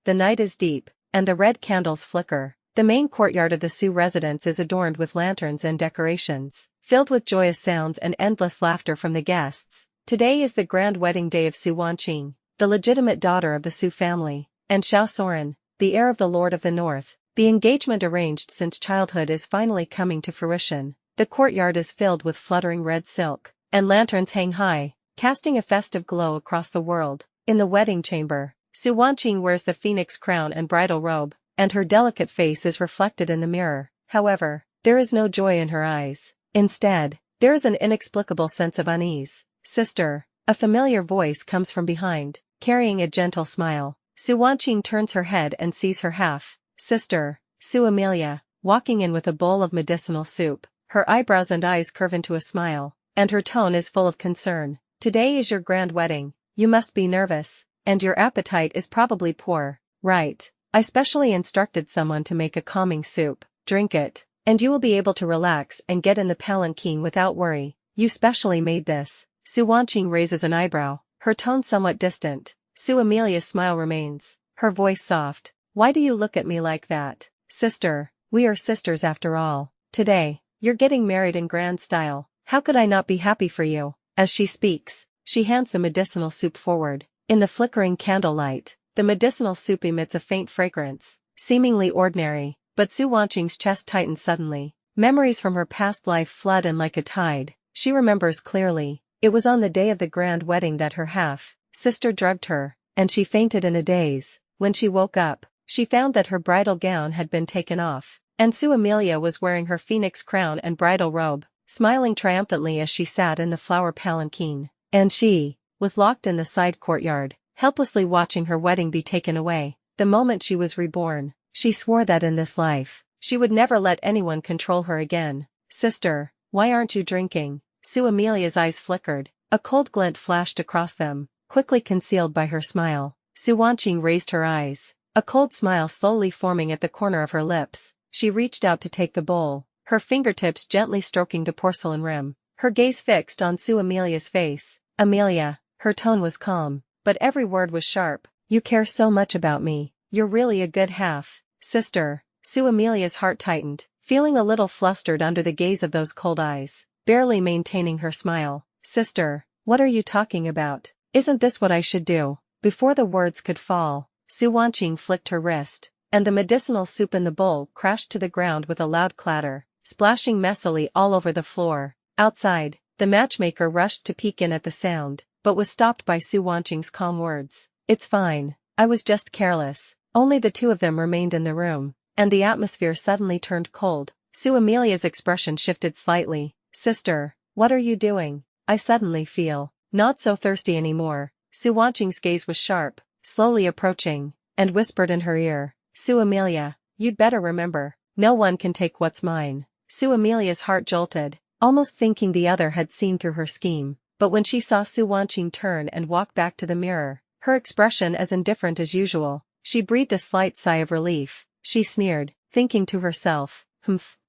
the night is deep, and the red candles flicker. The main courtyard of the Su residence is adorned with lanterns and decorations, filled with joyous sounds and endless laughter from the guests. Today is the grand wedding day of Su Wanqing, the legitimate daughter of the Su family, and Xiao Soren, the heir of the Lord of the North. The engagement arranged since childhood is finally coming to fruition. The courtyard is filled with fluttering red silk, and lanterns hang high, casting a festive glow across the world. In the wedding chamber, Su Wanqing wears the phoenix crown and bridal robe, and her delicate face is reflected in the mirror. However, there is no joy in her eyes. Instead, there is an inexplicable sense of unease. "Sister," a familiar voice comes from behind, carrying a gentle smile. Su Wanqing turns her head and sees her half-sister, Su Amelia, walking in with a bowl of medicinal soup. Her eyebrows and eyes curve into a smile, and her tone is full of concern. "Today is your grand wedding. You must be nervous, and your appetite is probably poor, right? I specially instructed someone to make a calming soup. Drink it, and you will be able to relax and get in the palanquin without worry. You specially made this." Su Wanqing raises an eyebrow, her tone somewhat distant. Su Amelia's smile remains, her voice soft. "Why do you look at me like that? Sister, we are sisters after all. Today, you're getting married in grand style. How could I not be happy for you?" As she speaks, she hands the medicinal soup forward. In the flickering candlelight, the medicinal soup emits a faint fragrance, seemingly ordinary, but Su Wanqing's chest tightens suddenly. Memories from her past life flood in like a tide. She remembers clearly. It was on the day of the grand wedding that her half-sister drugged her, and she fainted in a daze. When she woke up, she found that her bridal gown had been taken off, and Su Amelia was wearing her phoenix crown and bridal robe, smiling triumphantly as she sat in the flower palanquin. And she was locked in the side courtyard, helplessly watching her wedding be taken away. The moment she was reborn, she swore that in this life, she would never let anyone control her again. "Sister, why aren't you drinking?" Su Amelia's eyes flickered, a cold glint flashed across them, quickly concealed by her smile. Su Wanqing raised her eyes, a cold smile slowly forming at the corner of her lips. She reached out to take the bowl, her fingertips gently stroking the porcelain rim, her gaze fixed on Su Amelia's face. "Amelia," her tone was calm, but every word was sharp. "You care so much about me. You're really a good half-sister." Su Amelia's heart tightened, feeling a little flustered under the gaze of those cold eyes, barely maintaining her smile. "Sister, what are you talking about? Isn't this what I should do?" Before the words could fall, Su Wanqing flicked her wrist, and the medicinal soup in the bowl crashed to the ground with a loud clatter, splashing messily all over the floor. Outside, the matchmaker rushed to peek in at the sound, but was stopped by Su Wanqing's calm words. "It's fine. I was just careless." Only the two of them remained in the room, and the atmosphere suddenly turned cold. Su Amelia's expression shifted slightly. "Sister, what are you doing? I suddenly feel not so thirsty anymore." Su Wanqing's gaze was sharp, slowly approaching, and whispered in her ear, "Su Amelia, you'd better remember, no one can take what's mine." Su Amelia's heart jolted, almost thinking the other had seen through her scheme, but when she saw Su Wanqing turn and walk back to the mirror, her expression as indifferent as usual, she breathed a slight sigh of relief. She sneered, thinking to herself,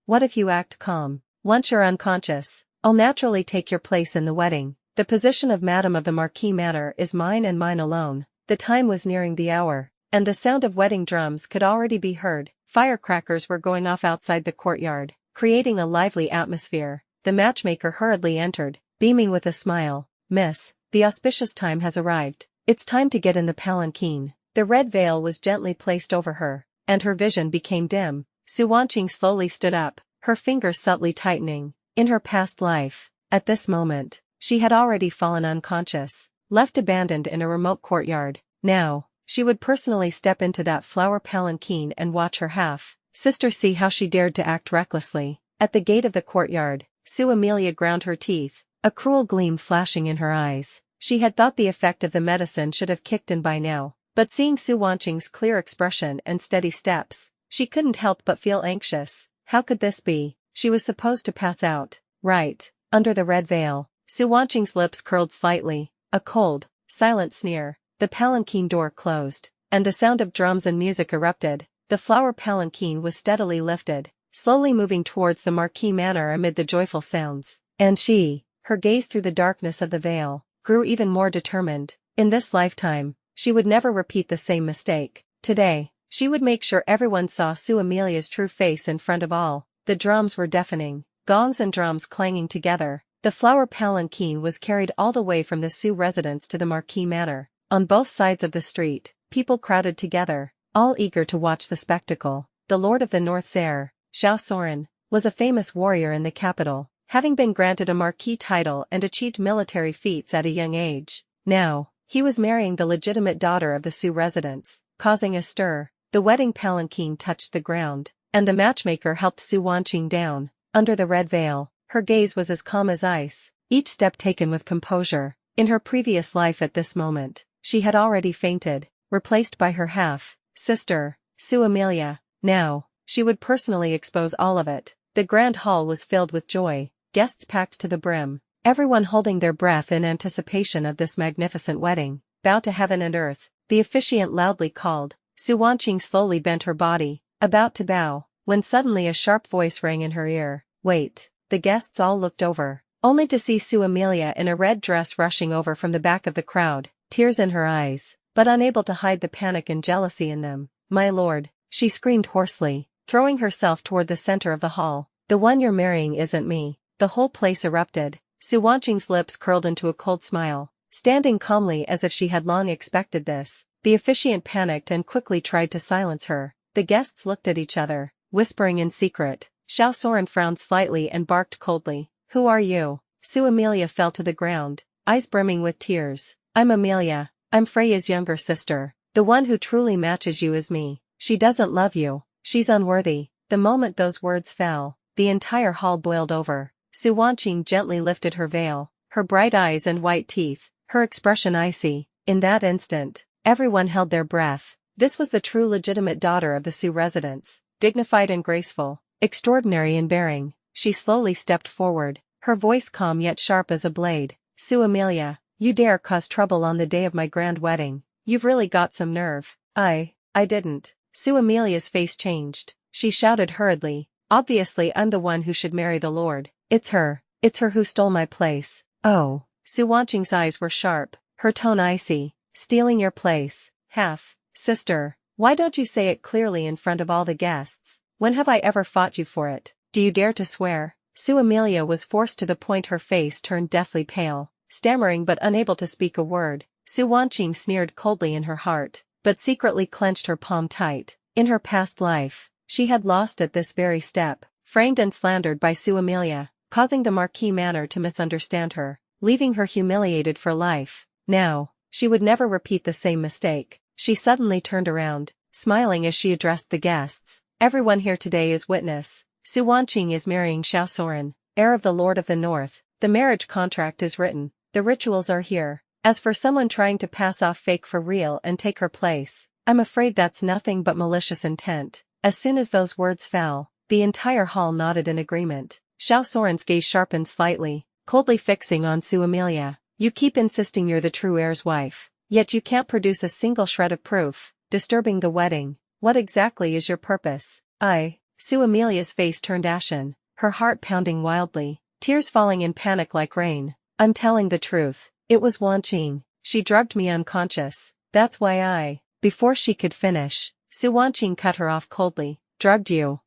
what if you act calm? Once you're unconscious, I'll naturally take your place in the wedding. The position of Madam of the Marquis Manor is mine and mine alone." The time was nearing the hour, and the sound of wedding drums could already be heard. Firecrackers were going off outside the courtyard, creating a lively atmosphere. The matchmaker hurriedly entered, beaming with a smile. "Miss, the auspicious time has arrived. It's time to get in the palanquin." The red veil was gently placed over her, and her vision became dim. Su Wanqing slowly stood up, her fingers subtly tightening. In her past life, at this moment, she had already fallen unconscious, left abandoned in a remote courtyard. Now, she would personally step into that flower palanquin and watch her half-sister see how she dared to act recklessly. At the gate of the courtyard, Su Amelia ground her teeth, a cruel gleam flashing in her eyes. She had thought the effect of the medicine should have kicked in by now, but seeing Su Wanqing's clear expression and steady steps, she couldn't help but feel anxious. How could this be? She was supposed to pass out, right, under the red veil. Su Wanqing's lips curled slightly, a cold, silent sneer. The palanquin door closed, and the sound of drums and music erupted. The flower palanquin was steadily lifted, slowly moving towards the Marquis Manor amid the joyful sounds. And she, her gaze through the darkness of the veil, grew even more determined. In this lifetime, she would never repeat the same mistake. Today, she would make sure everyone saw Su Amelia's true face in front of all. The drums were deafening, gongs and drums clanging together. The flower palanquin was carried all the way from the Su residence to the marquis manor. On both sides of the street, people crowded together, all eager to watch the spectacle. The Lord of the North's heir, Xiaoxia, was a famous warrior in the capital, having been granted a marquis title and achieved military feats at a young age. Now, he was marrying the legitimate daughter of the Su residence, causing a stir. The wedding palanquin touched the ground, and the matchmaker helped Su Wanqing down. Under the red veil, her gaze was as calm as ice, each step taken with composure. In her previous life at this moment, she had already fainted, replaced by her half-sister, Su Amelia. Now, she would personally expose all of it. The grand hall was filled with joy, guests packed to the brim, everyone holding their breath in anticipation of this magnificent wedding. Bow to heaven and earth, the officiant loudly called. Su Wanqing slowly bent her body, about to bow, when suddenly a sharp voice rang in her ear. Wait. The guests all looked over, only to see Su Amelia in a red dress rushing over from the back of the crowd, tears in her eyes, but unable to hide the panic and jealousy in them. My lord, she screamed hoarsely, throwing herself toward the center of the hall. The one you're marrying isn't me. The whole place erupted. Su Wanqing's lips curled into a cold smile, standing calmly as if she had long expected this. The officiant panicked and quickly tried to silence her. The guests looked at each other, whispering in secret. Xiaoxia frowned slightly and barked coldly. Who are you? Su Amelia fell to the ground, eyes brimming with tears. I'm Amelia. I'm Freya's younger sister. The one who truly matches you is me. She doesn't love you. She's unworthy. The moment those words fell, the entire hall boiled over. Su Wanqing gently lifted her veil, her bright eyes and white teeth, her expression icy. In that instant, everyone held their breath. This was the true legitimate daughter of the Su residence, dignified and graceful, extraordinary in bearing. She slowly stepped forward, her voice calm yet sharp as a blade. Su Amelia, you dare cause trouble on the day of my grand wedding. You've really got some nerve. I didn't. Su Amelia's face changed. She shouted hurriedly. Obviously I'm the one who should marry the lord. It's her who stole my place. Oh. Su Wanqing's eyes were sharp, her tone icy. Stealing your place. Sister. Why don't you say it clearly in front of all the guests? When have I ever fought you for it? Do you dare to swear? Su Amelia was forced to the point, her face turned deathly pale, stammering but unable to speak a word. Su Wanqing sneered coldly in her heart, but secretly clenched her palm tight. In her past life, she had lost at this very step, framed and slandered by Su Amelia, causing the marquis manor to misunderstand her, leaving her humiliated for life. Now, she would never repeat the same mistake. She suddenly turned around, smiling as she addressed the guests. Everyone here today is witness. Su Wanqing is marrying Xiaoxia, heir of the Lord of the North. The marriage contract is written. The rituals are here. As for someone trying to pass off fake for real and take her place, I'm afraid that's nothing but malicious intent. As soon as those words fell, the entire hall nodded in agreement. Xiaoxia's gaze sharpened slightly, coldly fixing on Su Amelia. You keep insisting you're the true heir's wife, yet you can't produce a single shred of proof. Disturbing the wedding. What exactly is your purpose? Su Amelia's face turned ashen, her heart pounding wildly, tears falling in panic like rain. I'm telling the truth. It was Wanqing. She drugged me unconscious. That's why Before she could finish, Su Wanqing cut her off coldly. Drugged you?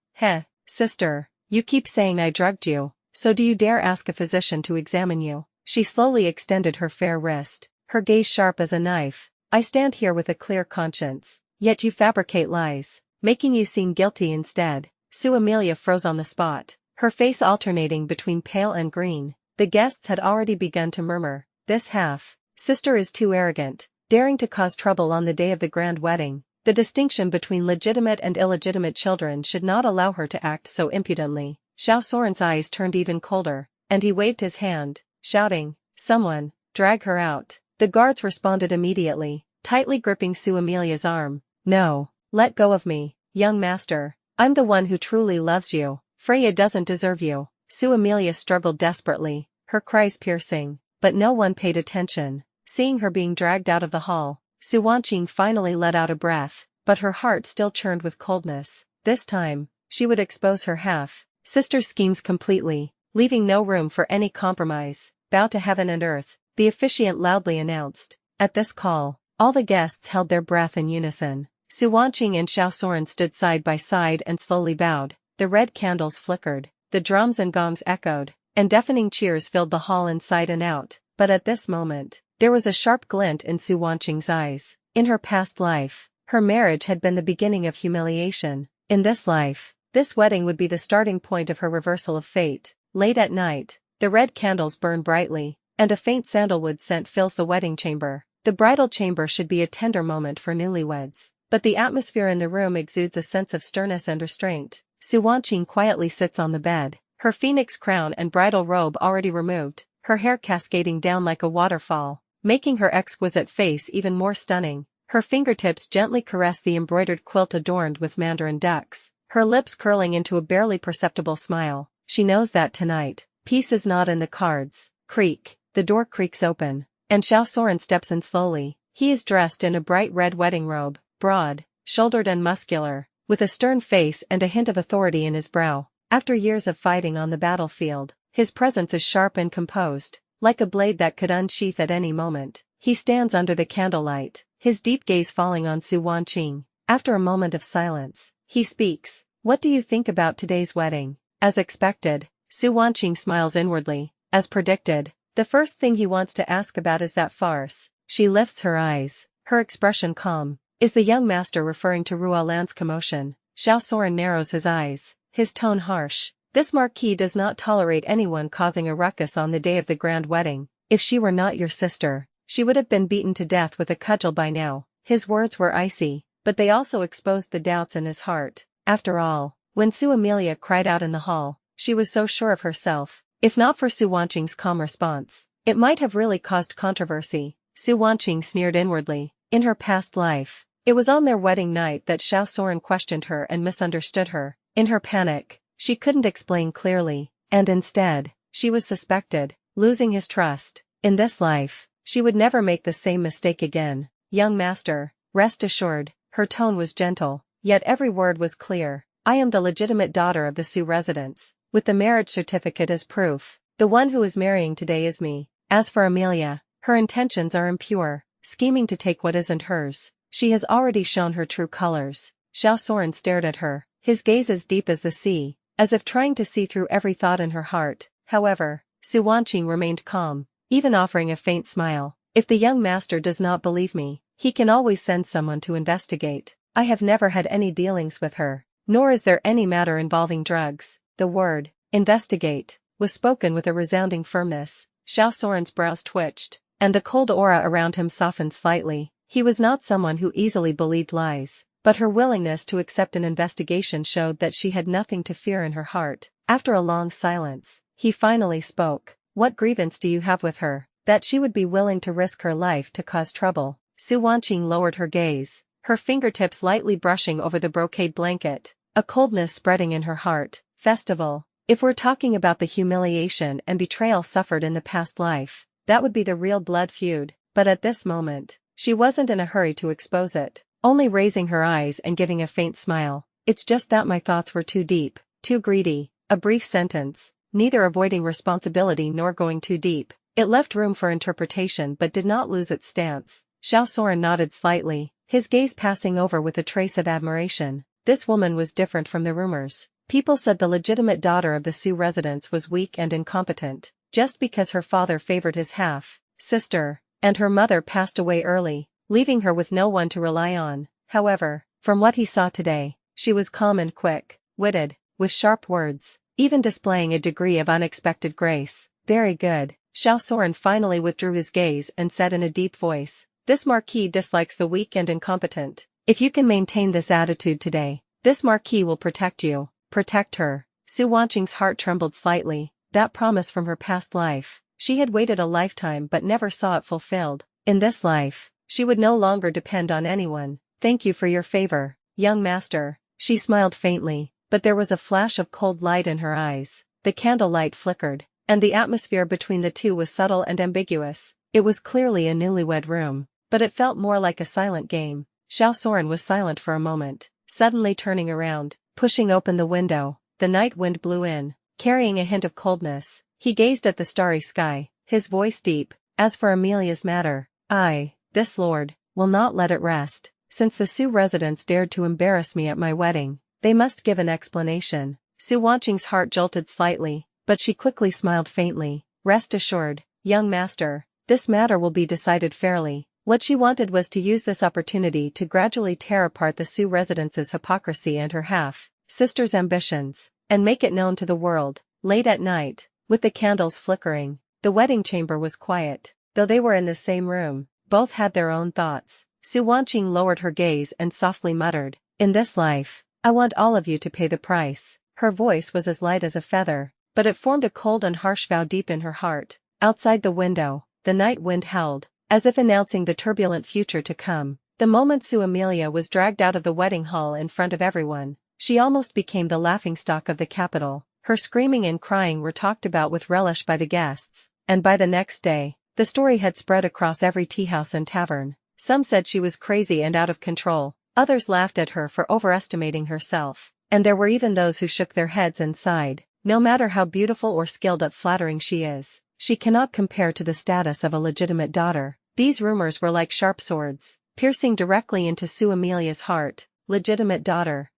Sister. You keep saying I drugged you, so do you dare ask a physician to examine you? She slowly extended her fair wrist, her gaze sharp as a knife. I stand here with a clear conscience, yet you fabricate lies, making you seem guilty instead. Su Amelia froze on the spot, her face alternating between pale and green. The guests had already begun to murmur. This half-sister is too arrogant, daring to cause trouble on the day of the grand wedding. The distinction between legitimate and illegitimate children should not allow her to act so impudently. Xiaoxia's eyes turned even colder, and he waved his hand, shouting, Someone, drag her out. The guards responded immediately, tightly gripping Su Amelia's arm. No, let go of me, young master. I'm the one who truly loves you. Freya doesn't deserve you. Su Amelia struggled desperately, her cries piercing, but no one paid attention. Seeing her being dragged out of the hall, Su Wanqing finally let out a breath, but her heart still churned with coldness. This time, she would expose her half-sister's schemes completely, leaving no room for any compromise. Bow to heaven and earth, the officiant loudly announced. At this call, all the guests held their breath in unison. Su Wanqing and Xiao Soren stood side by side and slowly bowed. The red candles flickered, the drums and gongs echoed, and deafening cheers filled the hall inside and out. But at this moment, there was a sharp glint in Su Wanqing's eyes. In her past life, her marriage had been the beginning of humiliation. In this life, this wedding would be the starting point of her reversal of fate. Late at night, the red candles burn brightly, and a faint sandalwood scent fills the wedding chamber. The bridal chamber should be a tender moment for newlyweds, but the atmosphere in the room exudes a sense of sternness and restraint. Su Wanqing quietly sits on the bed, her phoenix crown and bridal robe already removed, her hair cascading down like a waterfall, making her exquisite face even more stunning. Her fingertips gently caress the embroidered quilt adorned with mandarin ducks, her lips curling into a barely perceptible smile. She knows that tonight, peace is not in the cards. Creak, the door creaks open, and Xiao Soren steps in slowly. He is dressed in a bright red wedding robe, broad, shouldered and muscular, with a stern face and a hint of authority in his brow. After years of fighting on the battlefield, his presence is sharp and composed, like a blade that could unsheath at any moment. He stands under the candlelight, his deep gaze falling on Su Wanqing. After a moment of silence, he speaks. What do you think about today's wedding? As expected, Su Wanqing smiles inwardly. As predicted, the first thing he wants to ask about is that farce. She lifts her eyes, her expression calm. Is the young master referring to Ruolan's commotion? Xiao Soren narrows his eyes, his tone harsh. This marquis does not tolerate anyone causing a ruckus on the day of the grand wedding. If she were not your sister, she would have been beaten to death with a cudgel by now. His words were icy, but they also exposed the doubts in his heart. After all, when Su Amelia cried out in the hall, she was so sure of herself. If not for Su Wanqing's calm response, it might have really caused controversy. Su Wanqing sneered inwardly. In her past life, it was on their wedding night that Xiao Soren questioned her and misunderstood her. In her panic, she couldn't explain clearly, and instead, she was suspected, losing his trust. In this life, she would never make the same mistake again. Young master, rest assured. Her tone was gentle, yet every word was clear. I am the legitimate daughter of the Su residents, with the marriage certificate as proof. The one who is marrying today is me. As for Amelia, her intentions are impure, scheming to take what isn't hers. She has already shown her true colors. Xiao Soren stared at her, his gaze as deep as the sea, as if trying to see through every thought in her heart. However, Su Wanqing remained calm, even offering a faint smile. If the young master does not believe me, he can always send someone to investigate. I have never had any dealings with her, nor is there any matter involving drugs. The word, investigate, was spoken with a resounding firmness. Xiao Soren's brows twitched, and the cold aura around him softened slightly. He was not someone who easily believed lies, but her willingness to accept an investigation showed that she had nothing to fear in her heart. After a long silence, he finally spoke. What grievance do you have with her, that she would be willing to risk her life to cause trouble? Su Wanqing lowered her gaze, her fingertips lightly brushing over the brocade blanket, a coldness spreading in her heart. Festival. If we're talking about the humiliation and betrayal suffered in the past life, that would be the real blood feud, but at this moment, she wasn't in a hurry to expose it, only raising her eyes and giving a faint smile. It's just that my thoughts were too deep, too greedy. A brief sentence, neither avoiding responsibility nor going too deep. It left room for interpretation but did not lose its stance. Xiao Soren nodded slightly, his gaze passing over with a trace of admiration. This woman was different from the rumors. People said the legitimate daughter of the Su residents was weak and incompetent, just because her father favored his half-sister, and her mother passed away early, leaving her with no one to rely on. However, from what he saw today, she was calm and quick-witted, with sharp words, even displaying a degree of unexpected grace. Very good. Xiao Soren finally withdrew his gaze and said in a deep voice, this marquis dislikes the weak and incompetent. If you can maintain this attitude today, this marquis will protect you. Protect her. Su Wanqing's heart trembled slightly. That promise from her past life. She had waited a lifetime but never saw it fulfilled. In this life, she would no longer depend on anyone. Thank you for your favor, young master. She smiled faintly, but there was a flash of cold light in her eyes. The candlelight flickered, and the atmosphere between the two was subtle and ambiguous. It was clearly a newlywed room, but it felt more like a silent game. Xiao Soren was silent for a moment, suddenly turning around, pushing open the window. The night wind blew in, carrying a hint of coldness. He gazed at the starry sky, his voice deep. As for Amelia's matter, this lord, will not let it rest. since the Su residents dared to embarrass me at my wedding, they must give an explanation. Su Wanqing's heart jolted slightly, but she quickly smiled faintly. Rest assured, young master, this matter will be decided fairly. What she wanted was to use this opportunity to gradually tear apart the Su residents' hypocrisy and her half-sister's ambitions, and make it known to the world. Late at night, with the candles flickering, the wedding chamber was quiet. Though they were in the same room, both had their own thoughts. Su Wanqing lowered her gaze and softly muttered, "In this life, I want all of you to pay the price." Her voice was as light as a feather, but it formed a cold and harsh vow deep in her heart. Outside the window, the night wind howled, as if announcing the turbulent future to come. The moment Su Emilia was dragged out of the wedding hall in front of everyone, she almost became the laughingstock of the capital. Her screaming and crying were talked about with relish by the guests, and by the next day, the story had spread across every teahouse and tavern. Some said she was crazy and out of control, others laughed at her for overestimating herself, and there were even those who shook their heads and sighed. No matter how beautiful or skilled at flattering she is, she cannot compare to the status of a legitimate daughter. These rumors were like sharp swords, piercing directly into Su Emilia's heart. Legitimate daughter,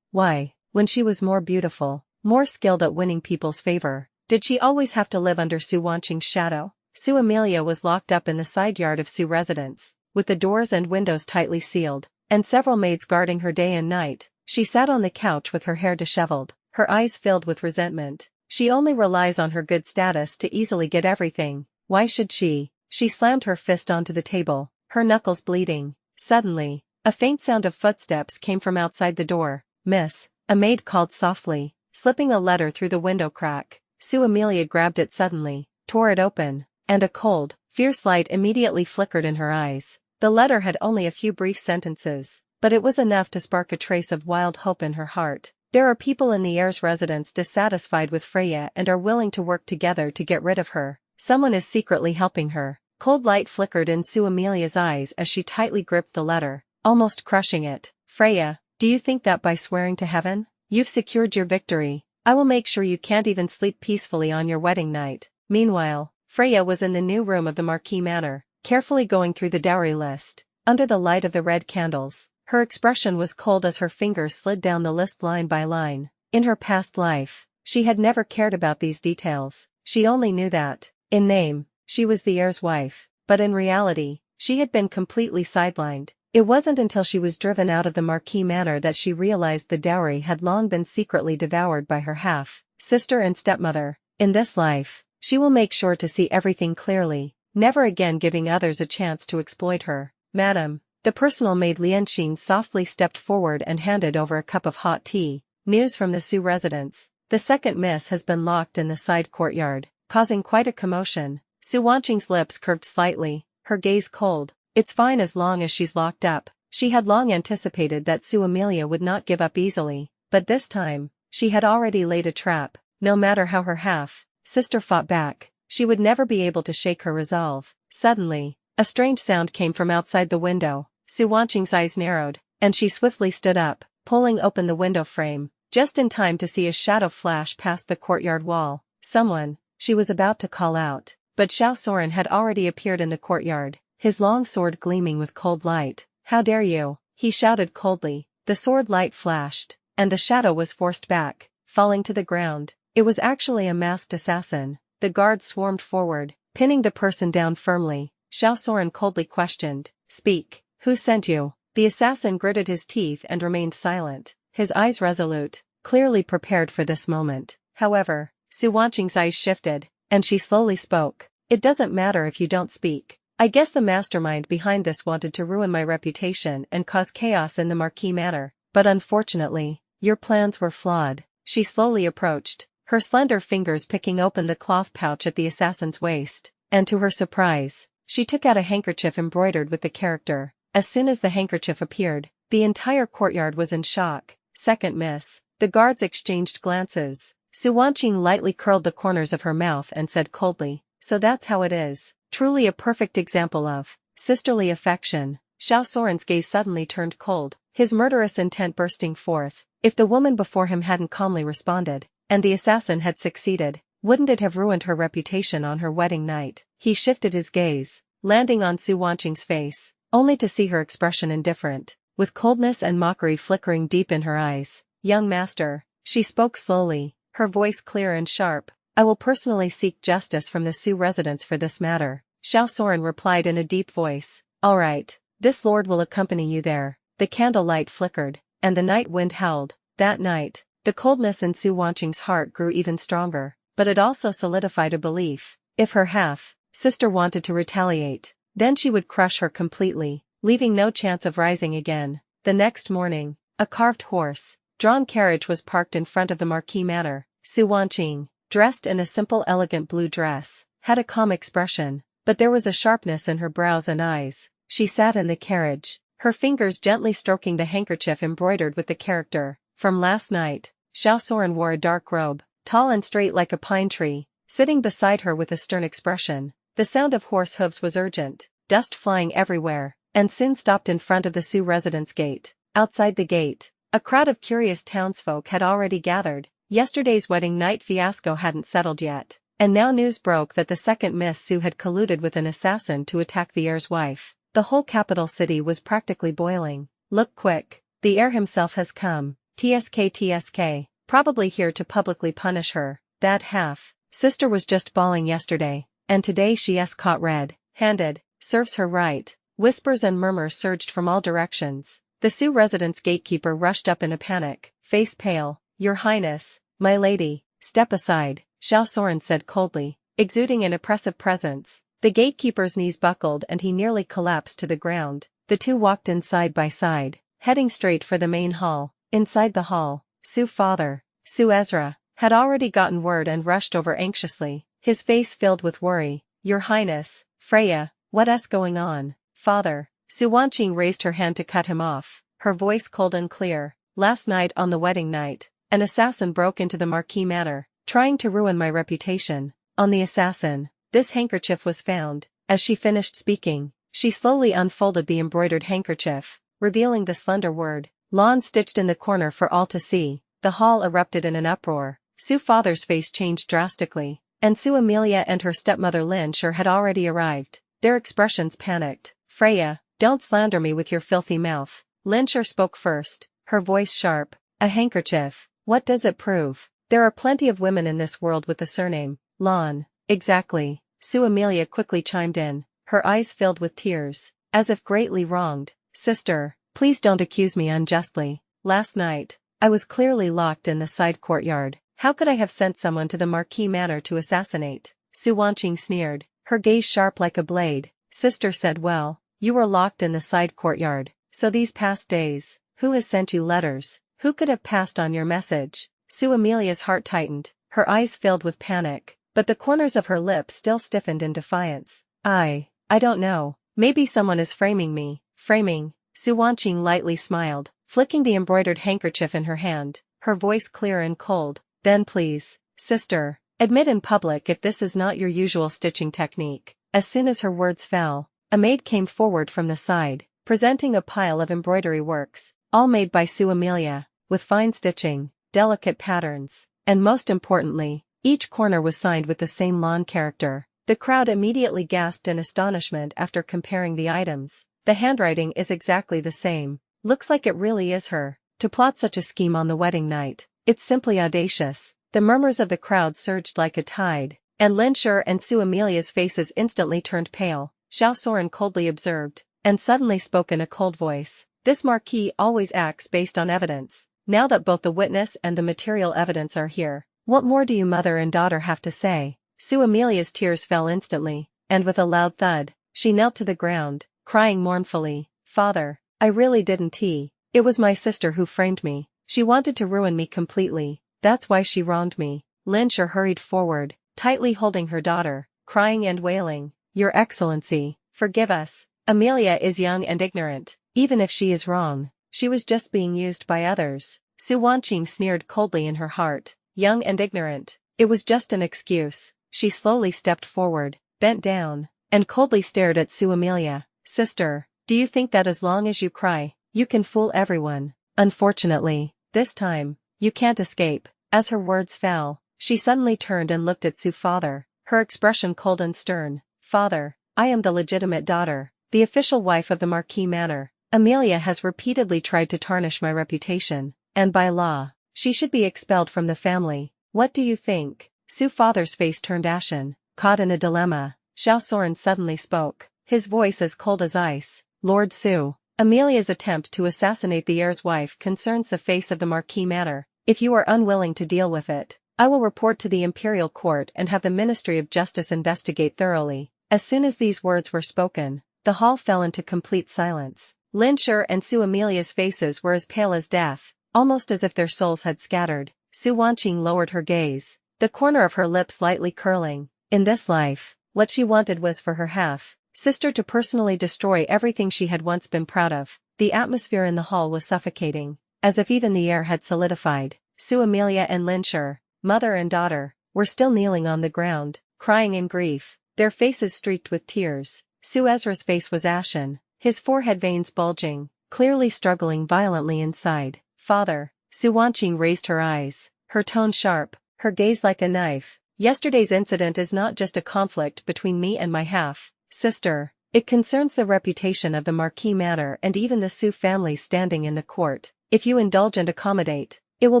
why, when she was more beautiful, more skilled at winning people's favor, did she always have to live under Su Wanqing's shadow? Su Emilia was locked up in the side yard of Su residence, with the doors and windows tightly sealed, and several maids guarding her day and night. She sat on the couch with her hair disheveled, her eyes filled with resentment. She only relies on her good status to easily get everything. Why should she? She slammed her fist onto the table, her knuckles bleeding. Suddenly, a faint sound of footsteps came from outside the door. "Miss," a maid called softly, slipping a letter through the window crack. Su Emilia grabbed it suddenly, tore it open, and a cold, fierce light immediately flickered in her eyes. The letter had only a few brief sentences, but it was enough to spark a trace of wild hope in her heart. There are people in the heir's residence dissatisfied with Freya and are willing to work together to get rid of her. Someone is secretly helping her. Cold light flickered in Su Emilia's eyes as she tightly gripped the letter, almost crushing it. "Freya, do you think that by swearing to heaven, you've secured your victory? I will make sure you can't even sleep peacefully on your wedding night." Meanwhile, Freya was in the new room of the Marquis Manor, carefully going through the dowry list. Under the light of the red candles, her expression was cold as her fingers slid down the list line by line. In her past life, she had never cared about these details. She only knew that, in name, she was the heir's wife, but in reality, she had been completely sidelined. It wasn't until she was driven out of the Marquis Manor that she realized the dowry had long been secretly devoured by her half-sister and stepmother. In this life, she will make sure to see everything clearly, never again giving others a chance to exploit her. "Madam," the personal maid Lianqin softly stepped forward and handed over a cup of hot tea. "News from the Su residence. The second miss has been locked in the side courtyard, causing quite a commotion." Su Wanqing's lips curved slightly, her gaze cold. "It's fine as long as she's locked up." She had long anticipated that Su Emilia would not give up easily, but this time, she had already laid a trap. No matter how her half-sister fought back, she would never be able to shake her resolve. Suddenly, a strange sound came from outside the window. Su Wanqing's eyes narrowed, and she swiftly stood up, pulling open the window frame, just in time to see a shadow flash past the courtyard wall. Someone, she was about to call out, but Xiaosoren had already appeared in the courtyard, his long sword gleaming with cold light. "How dare you?" he shouted coldly. The sword light flashed, and the shadow was forced back, falling to the ground. It was actually a masked assassin. The guards swarmed forward, pinning the person down firmly. Xiaosoren coldly questioned, "Speak, who sent you?" The assassin gritted his teeth and remained silent, his eyes resolute, clearly prepared for this moment. However, Su Wanqing's eyes shifted, and she slowly spoke. "It doesn't matter if you don't speak. I guess the mastermind behind this wanted to ruin my reputation and cause chaos in the Marquis Manor, but unfortunately, your plans were flawed." She slowly approached, her slender fingers picking open the cloth pouch at the assassin's waist, and to her surprise, she took out a handkerchief embroidered with the character. As soon as the handkerchief appeared, the entire courtyard was in shock. "Second miss." The guards exchanged glances. Su Wanqing lightly curled the corners of her mouth and said coldly, "So that's how it is. Truly a perfect example of sisterly affection." Xiaosoren's gaze suddenly turned cold, his murderous intent bursting forth. If the woman before him hadn't calmly responded, and the assassin had succeeded, wouldn't it have ruined her reputation on her wedding night? He shifted his gaze, landing on Su Wanqing's face. only to see her expression indifferent, with coldness and mockery flickering deep in her eyes. "Young master," she spoke slowly, her voice clear and sharp, "I will personally seek justice from the Sioux residents for this matter." Xiaosoren replied in a deep voice, "All right, this lord will accompany you there." The candlelight flickered, and the night wind howled. That night, the coldness in Su Wanqing's heart grew even stronger, but it also solidified a belief: if her half-sister wanted to retaliate, then she would crush her completely, leaving no chance of rising again. The next morning, a carved horse-drawn carriage was parked in front of the marquis manor. Su Wanqing, dressed in a simple elegant blue dress, had a calm expression, but there was a sharpness in her brows and eyes. She sat in the carriage, her fingers gently stroking the handkerchief embroidered with the character from last night. Xiaosoren wore a dark robe, tall and straight like a pine tree, sitting beside her with a stern expression. The sound of horse hooves was urgent, dust flying everywhere, and soon stopped in front of the Sioux residence gate. Outside the gate, a crowd of curious townsfolk had already gathered. Yesterday's wedding night fiasco hadn't settled yet, and now news broke that the second Miss Sioux had colluded with an assassin to attack the heir's wife. The whole capital city was practically boiling. "Look quick, the heir himself has come. TSK, probably here to publicly punish her. That half-sister was just bawling yesterday, and today she's caught red-handed. Serves her right." Whispers and murmurs surged from all directions. The Sioux residence gatekeeper rushed up in a panic, face pale. "Your Highness, my lady, step aside," Xiaosoren said coldly, exuding an oppressive presence. The gatekeeper's knees buckled and he nearly collapsed to the ground. The two walked in side by side, heading straight for the main hall. Inside the hall, Sioux father, Sioux Ezra, had already gotten word and rushed over anxiously, his face filled with worry. "Your Highness, Freya, what's going on?" "Father," Su Wanqing raised her hand to cut him off, her voice cold and clear. "Last night on the wedding night, an assassin broke into the marquis manor, trying to ruin my reputation. On the assassin, this handkerchief was found." As she finished speaking, she slowly unfolded the embroidered handkerchief, revealing the slender word "Lawn" stitched in the corner for all to see. The hall erupted in an uproar. Su father's face changed drastically, and Su Amelia and her stepmother Lin Sure had already arrived. Their expressions panicked. "Freya, don't slander me with your filthy mouth." Lin Sure spoke first, her voice sharp. "A handkerchief, what does it prove? There are plenty of women in this world with the surname Lawn." "Exactly," Su Amelia quickly chimed in, her eyes filled with tears, as if greatly wronged. "Sister, please don't accuse me unjustly. Last night, I was clearly locked in the side courtyard. How could I have sent someone to the marquis manor to assassinate?" Su Wanqing sneered, her gaze sharp like a blade. "Sister said, well, you were locked in the side courtyard, so these past days, who has sent you letters? Who could have passed on your message?" Su Amelia's heart tightened, her eyes filled with panic, but the corners of her lips still stiffened in defiance. I don't know, maybe someone is framing me." "Framing?" Su Wanqing lightly smiled, flicking the embroidered handkerchief in her hand, her voice clear and cold. "Then please, sister, admit in public if this is not your usual stitching technique." As soon as her words fell, a maid came forward from the side, presenting a pile of embroidery works, all made by Su Amelia, with fine stitching, delicate patterns, and most importantly, each corner was signed with the same lawn character. The crowd immediately gasped in astonishment after comparing the items. "The handwriting is exactly the same. Looks like it really is her. To plot such a scheme on the wedding night, it's simply audacious." The murmurs of the crowd surged like a tide, and Lin Sure and Su Amelia's faces instantly turned pale. Xiaosoren coldly observed, and suddenly spoke in a cold voice, "This marquis always acts based on evidence. Now that both the witness and the material evidence are here, what more do you mother and daughter have to say?" Su Amelia's tears fell instantly, and with a loud thud, she knelt to the ground, crying mournfully, "Father, I really didn't. It was my sister who framed me. She wanted to ruin me completely. That's why she wronged me." Lin Sure hurried forward, tightly holding her daughter, crying and wailing, "Your Excellency, forgive us. Amelia is young and ignorant. Even if she is wrong, she was just being used by others." Su Wanqing sneered coldly in her heart. Young and ignorant. It was just an excuse. She slowly stepped forward, bent down, and coldly stared at Su Amelia. "Sister, do you think that as long as you cry, you can fool everyone? Unfortunately, this time, you can't escape." As her words fell, she suddenly turned and looked at Su father, her expression cold and stern. "Father, I am the legitimate daughter. the official wife of the Marquis Manor. Amelia has repeatedly tried to tarnish my reputation, and by law, she should be expelled from the family. What do you think? Su's father's face turned ashen. Caught in a dilemma, Xiaosoren suddenly spoke, his voice as cold as ice. Lord Su, Amelia's attempt to assassinate the heir's wife concerns the face of the Marquis Manor. If you are unwilling to deal with it, I will report to the Imperial Court and have the Ministry of Justice investigate thoroughly. As soon as these words were spoken, the hall fell into complete silence. Linsher and Su Amelia's faces were as pale as death, almost as if their souls had scattered. Su Wanqing lowered her gaze, the corner of her lips lightly curling. In this life, what she wanted was for her half-sister to personally destroy everything she had once been proud of. The atmosphere in the hall was suffocating, as if even the air had solidified. Su Amelia and Linsher, mother and daughter, were still kneeling on the ground, crying in grief, their faces streaked with tears. Su Ezra's face was ashen, his forehead veins bulging, clearly struggling violently inside. Father, Su Wanqing raised her eyes, her tone sharp, her gaze like a knife. Yesterday's incident is not just a conflict between me and my half-sister. It concerns the reputation of the Marquis Manor and even the Su family standing in the court. If you indulge and accommodate, it will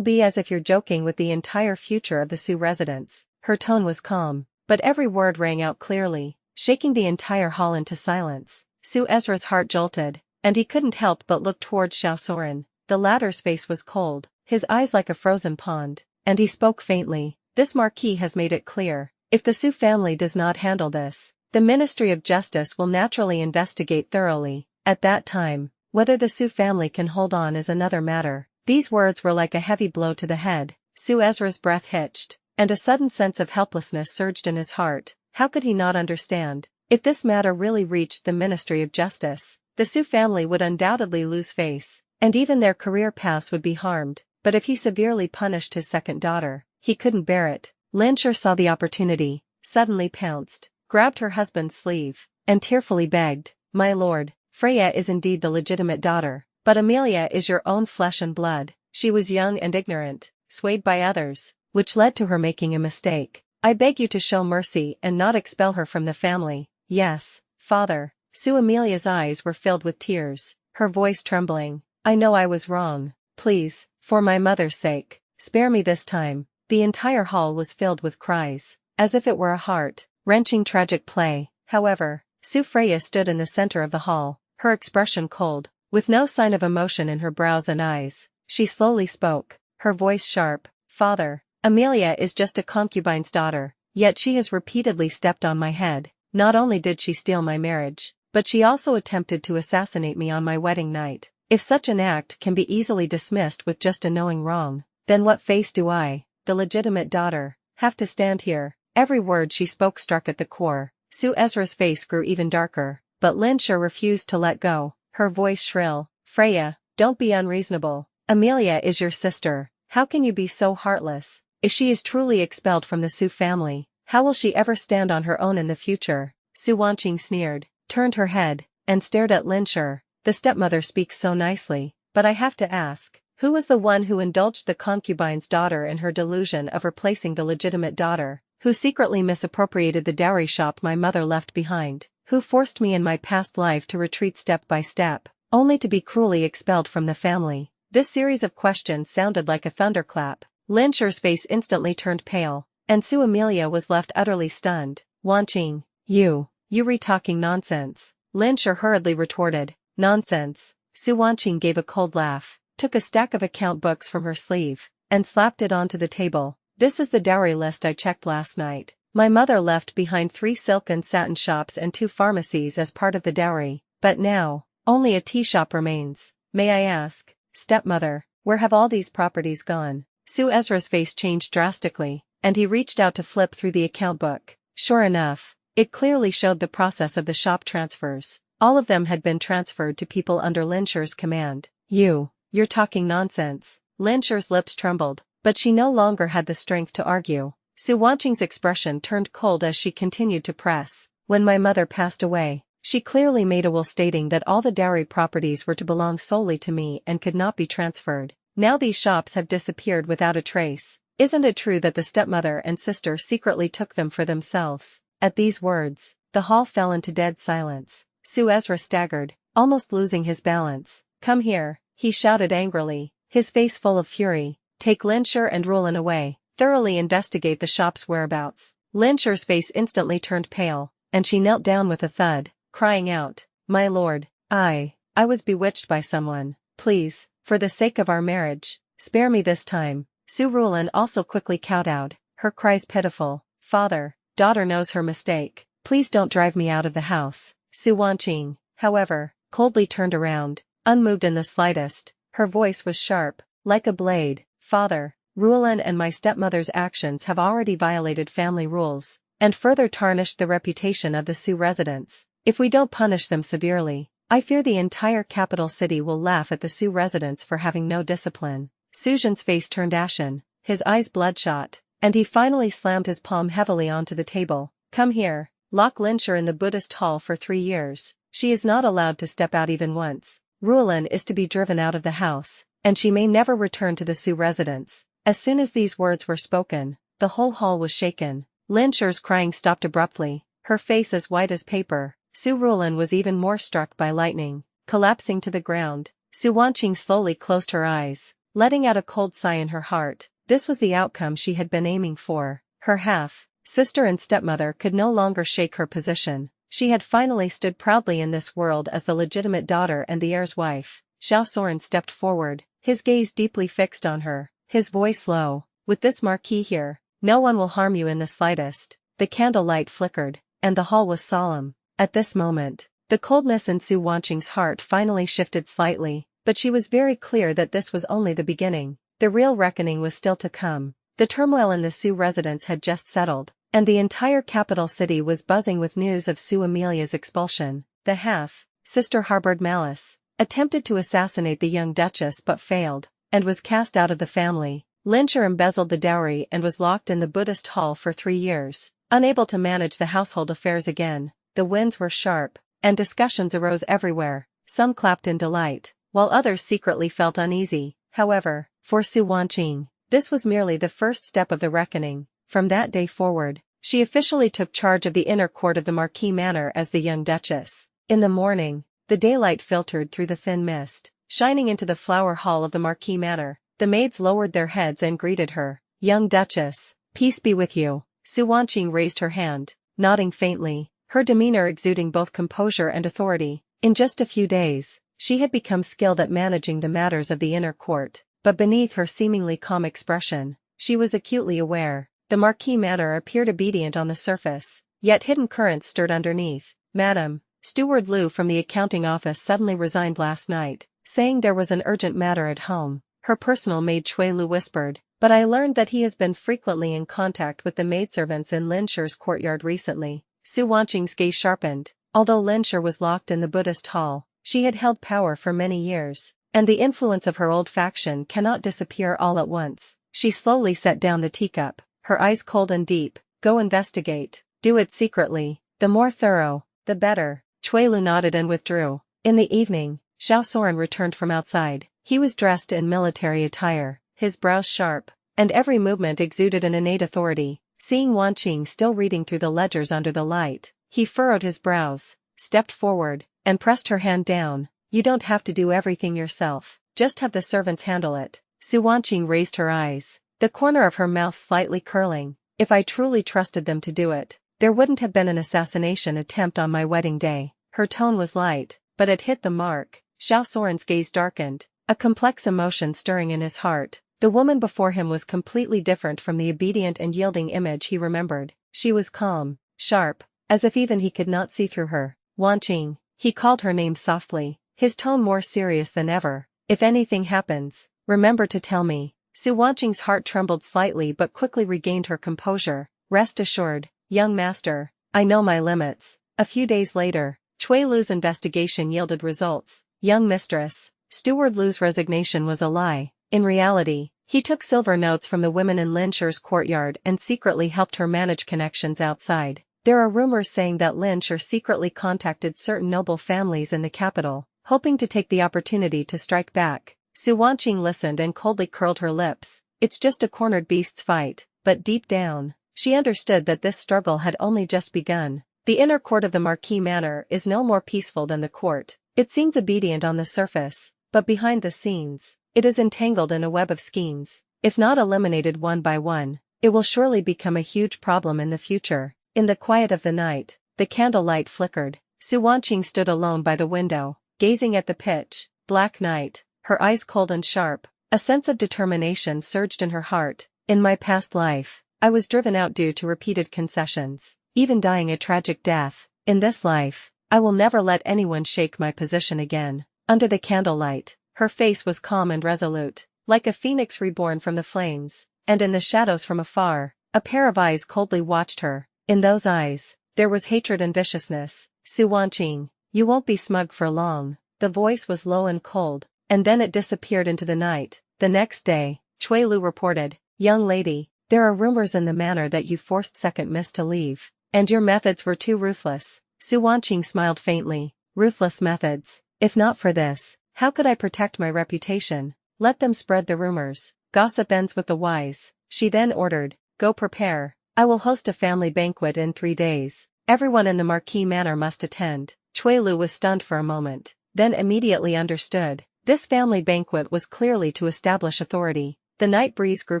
be as if you're joking with the entire future of the Su residents. Her tone was calm, but every word rang out clearly, shaking the entire hall into silence. Su Ezra's heart jolted, and he couldn't help but look towards Xiaosoren. The latter's face was cold, his eyes like a frozen pond, and he spoke faintly. This marquis has made it clear, if the Su family does not handle this, the Ministry of Justice will naturally investigate thoroughly. At that time, whether the Su family can hold on is another matter. These words were like a heavy blow to the head. Su Ezra's breath hitched, and a sudden sense of helplessness surged in his heart. How could he not understand? If this matter really reached the Ministry of Justice, the Su family would undoubtedly lose face, and even their career paths would be harmed. But if he severely punished his second daughter, he couldn't bear it. Linsher saw the opportunity, suddenly pounced, grabbed her husband's sleeve, and tearfully begged, "My lord, Freya is indeed the legitimate daughter, but Amelia is your own flesh and blood. She was young and ignorant, swayed by others, which led to her making a mistake. I beg you to show mercy and not expel her from the family." "Yes, father." Su Amelia's eyes were filled with tears, her voice trembling. "I know I was wrong. Please, for my mother's sake, spare me this time." The entire hall was filled with cries, as if it were a heart-wrenching tragic play. However, Su Freya stood in the center of the hall, her expression cold, with no sign of emotion in her brows and eyes. She slowly spoke, her voice sharp. "Father, Amelia is just a concubine's daughter, yet she has repeatedly stepped on my head. Not only did she steal my marriage, but she also attempted to assassinate me on my wedding night. If such an act can be easily dismissed with just a knowing wrong, then what face do I, the legitimate daughter, have to stand here?" Every word she spoke struck at the core. Su Ezra's face grew even darker, but Linsher refused to let go, her voice shrill. "Freya, don't be unreasonable. Amelia is your sister. How can you be so heartless? If she is truly expelled from the Su family, how will she ever stand on her own in the future?" Su Wanqing sneered, turned her head, and stared at Linsher. "The stepmother speaks so nicely, but I have to ask, who was the one who indulged the concubine's daughter in her delusion of replacing the legitimate daughter? Who secretly misappropriated the dowry shop my mother left behind? Who forced me in my past life to retreat step by step, only to be cruelly expelled from the family?" This series of questions sounded like a thunderclap. Linsher's face instantly turned pale, and Su Amelia was left utterly stunned. "Wanqing, you re-talking nonsense," Linsher hurriedly retorted. "Nonsense." Su Wanqing gave a cold laugh, took a stack of account books from her sleeve, and slapped it onto the table. "This is the dowry list I checked last night. My mother left behind 3 silk and satin shops and 2 pharmacies as part of the dowry, but now, only a tea shop remains. May I ask, stepmother, where have all these properties gone?" Su Ezra's face changed drastically, and he reached out to flip through the account book. Sure enough, it clearly showed the process of the shop transfers. All of them had been transferred to people under Linsher's command. You're talking nonsense." Linsher's lips trembled, but she no longer had the strength to argue. Su Wanqing's expression turned cold as she continued to press. "When my mother passed away, she clearly made a will stating that all the dowry properties were to belong solely to me and could not be transferred. Now these shops have disappeared without a trace. Isn't it true that the stepmother and sister secretly took them for themselves?" At these words, the hall fell into dead silence. Su Ezra staggered, almost losing his balance. "Come here," he shouted angrily, his face full of fury. "Take Linshur and Rulin away. Thoroughly investigate the shop's whereabouts." Linshur's face instantly turned pale, and she knelt down with a thud, crying out, "My lord, I was bewitched by someone. Please, for the sake of our marriage, spare me this time." Su Rulin also quickly kowtowed, her cries pitiful. "Father, daughter knows her mistake. Please don't drive me out of the house." Su Wanqing, however, coldly turned around, unmoved in the slightest. Her voice was sharp, like a blade. "Father, Rulin and my stepmother's actions have already violated family rules, and further tarnished the reputation of the Su residents. If we don't punish them severely, I fear the entire capital city will laugh at the Su residents for having no discipline." Su Jin's face turned ashen, his eyes bloodshot, and he finally slammed his palm heavily onto the table. "Come here, lock Linshur in the Buddhist hall for 3 years. She is not allowed to step out even once. Rulin is to be driven out of the house, and she may never return to the Su residence." As soon as these words were spoken, the whole hall was shaken. Linshur's crying stopped abruptly, her face as white as paper. Su Rulin was even more struck by lightning. Collapsing to the ground, Su Wanqing slowly closed her eyes, letting out a cold sigh in her heart. This was the outcome she had been aiming for. Her half-sister and stepmother could no longer shake her position. She had finally stood proudly in this world as the legitimate daughter and the heir's wife. Xiao Soren stepped forward, his gaze deeply fixed on her, his voice low. "With this marquis here, no one will harm you in the slightest." The candlelight flickered, and the hall was solemn. At this moment, the coldness in Su Wanqing's heart finally shifted slightly, but she was very clear that this was only the beginning. The real reckoning was still to come. The turmoil in the Su residence had just settled, and the entire capital city was buzzing with news of Su Amelia's expulsion. The half-sister harbored malice, attempted to assassinate the young duchess but failed, and was cast out of the family. Linshur embezzled the dowry and was locked in the Buddhist hall for 3 years, unable to manage the household affairs again. The winds were sharp, and discussions arose everywhere. Some clapped in delight, while others secretly felt uneasy. However, for Su Wanqing, this was merely the first step of the reckoning. From that day forward, she officially took charge of the inner court of the Marquis Manor as the young duchess. In the morning, the daylight filtered through the thin mist, shining into the flower hall of the Marquis Manor. The maids lowered their heads and greeted her. "Young duchess, peace be with you." Su Wanqing raised her hand, nodding faintly, her demeanor exuding both composure and authority. In just a few days, she had become skilled at managing the matters of the inner court, but beneath her seemingly calm expression, she was acutely aware. The Marquis Manor appeared obedient on the surface, yet hidden currents stirred underneath. "Madam, Steward Liu from the accounting office suddenly resigned last night, saying there was an urgent matter at home," her personal maid Chui Lu whispered, "but I learned that he has been frequently in contact with the maidservants in Linshur's courtyard recently." Su Wanqing's gaze sharpened. Although Linshur was locked in the Buddhist hall, she had held power for many years, and the influence of her old faction cannot disappear all at once. She slowly set down the teacup, her eyes cold and deep. "Go investigate. Do it secretly. The more thorough, the better." Chui Lu nodded and withdrew. In the evening, Xiao Soren returned from outside. He was dressed in military attire, his brows sharp, and every movement exuded an innate authority. Seeing Wanqing still reading through the ledgers under the light, he furrowed his brows, stepped forward, and pressed her hand down. "You don't have to do everything yourself, just have the servants handle it." Su Wanqing raised her eyes, the corner of her mouth slightly curling. "If I truly trusted them to do it, there wouldn't have been an assassination attempt on my wedding day." Her tone was light, but it hit the mark. Xiao Soren's gaze darkened, a complex emotion stirring in his heart. The woman before him was completely different from the obedient and yielding image he remembered. She was calm, sharp, as if even he could not see through her. "Wanqing," he called her name softly, his tone more serious than ever. "If anything happens, remember to tell me." Su Wanqing's heart trembled slightly but quickly regained her composure. "Rest assured, young master, I know my limits." A few days later, Chui Lu's investigation yielded results. "Young mistress, Steward Lu's resignation was a lie. In reality, he took silver notes from the women in Linshur's courtyard and secretly helped her manage connections outside. There are rumors saying that Linshur secretly contacted certain noble families in the capital, hoping to take the opportunity to strike back." Su Wanqing listened and coldly curled her lips. It's just a cornered beast's fight, but deep down, she understood that this struggle had only just begun. The inner court of the Marquis Manor is no more peaceful than the court. It seems obedient on the surface, but behind the scenes, it is entangled in a web of schemes. If not eliminated one by one, it will surely become a huge problem in the future. In the quiet of the night, the candlelight flickered. Xianxia stood alone by the window, gazing at the pitch black night, her eyes cold and sharp. A sense of determination surged in her heart. In my past life, I was driven out due to repeated concessions, even dying a tragic death. In this life, I will never let anyone shake my position again. Under the candlelight, her face was calm and resolute, like a phoenix reborn from the flames, and in the shadows from afar, a pair of eyes coldly watched her. In those eyes, there was hatred and viciousness. Xianxia, you won't be smug for long. The voice was low and cold, and then it disappeared into the night. The next day, Cui Lu reported, "Young lady, there are rumors in the manor that you forced second miss to leave, and your methods were too ruthless." Xianxia smiled faintly. Ruthless methods? If not for this, how could I protect my reputation? Let them spread the rumors. Gossip ends with the wise. She then ordered, "Go prepare. I will host a family banquet in 3 days. Everyone in the Marquis Manor must attend." Cui Lu was stunned for a moment, then immediately understood. This family banquet was clearly to establish authority. The night breeze grew